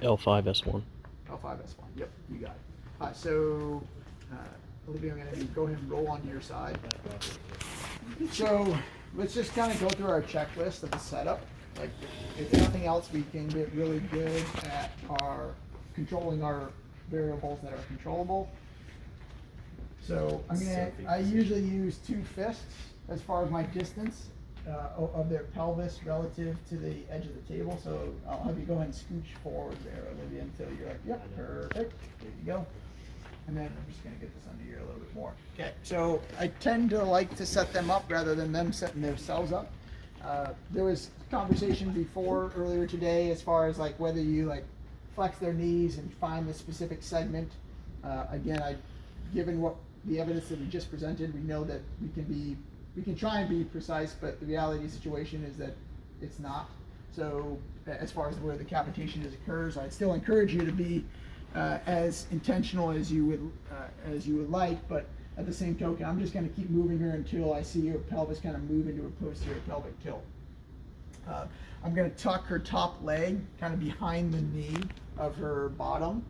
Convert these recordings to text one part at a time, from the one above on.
L5-S1. L5-S1. Yep, you got it. All right, so Olivia, I'm going to go ahead and roll onto your side. So let's just kind of go through our checklist of the setup. Like, if nothing else, we can get really good at our controlling our variables that are controllable. So I usually use 2 fists as far as my distance of their pelvis relative to the edge of the table. So I'll have you go ahead and scooch forward there, Olivia, until you're like, yep, perfect. There you go. And then I'm just going to get this under here a little bit more. Okay, so I tend to like to set them up rather than them setting themselves up. There was conversation before earlier today as far as like whether you like flex their knees and find the specific segment. Again, given what the evidence that we just presented, we know that we can try and be precise, but the reality of the situation is that it's not. So as far as where the cavitation occurs, I'd still encourage you to be as intentional as you would like, but at the same token, I'm just going to keep moving her until I see your pelvis kind of move into a posterior pelvic tilt. I'm going to tuck her top leg kind of behind the knee of her bottom.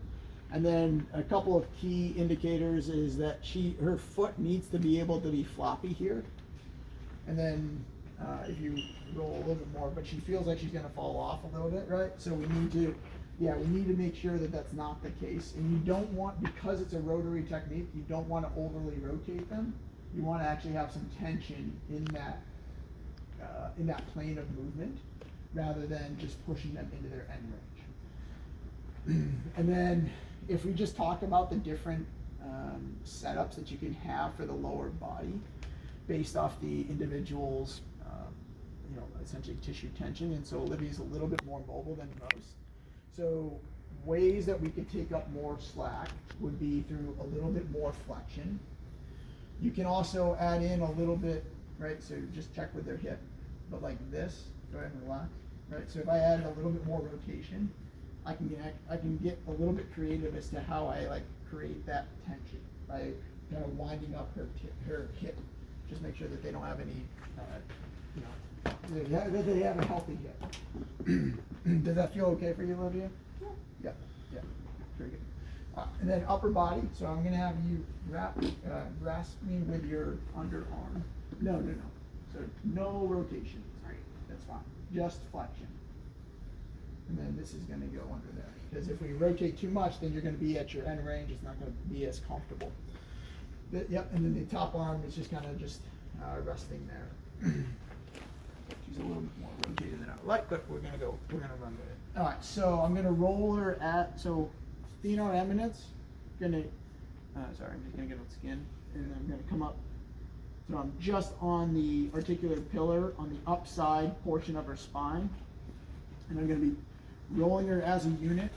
And then a couple of key indicators is that her foot needs to be able to be floppy here. And then if you roll a little bit more, but she feels like she's going to fall off a little bit, right? So we need to make sure that that's not the case. And you don't want, because it's a rotary technique, you don't want to overly rotate them. You want to actually have some tension in that plane of movement, rather than just pushing them into their end range. And then if we just talk about the different setups that you can have for the lower body based off the individual's essentially tissue tension. And so Olivia's a little bit more mobile than most. So ways that we could take up more slack would be through a little bit more flexion. You can also add in a little bit, right? So just check with their hip, but like this, go ahead and relax, right? So if I add a little bit more rotation, I can get a little bit creative as to how I like create that tension by kind of winding up her hip. Just make sure that they don't have any, that they have a healthy hip. Does that feel okay for you, Olivia? Yeah. Yeah. Very good. And then upper body. So I'm going to have you grasp me with your underarm. No. So no rotation. Sorry, that's fine. Just flexion. And then this is going to go under there. Because if we rotate too much, then you're going to be at your end range. It's not going to be as comfortable. Yep. And then the top arm is just kind of resting there. She's a little bit more rotated than I would like, but we're going to run with it. All right. So I'm going to roll her thenar eminence. I'm just going to get on skin, and I'm going to come up. So I'm just on the articular pillar on the upside portion of her spine. And I'm going to be rolling her as a unit,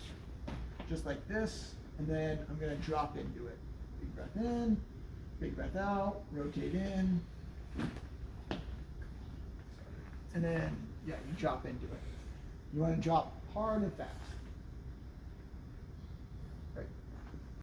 just like this, and then I'm going to drop into it. Big breath in, big breath out, rotate in, and then, you drop into it. You want to drop hard and fast.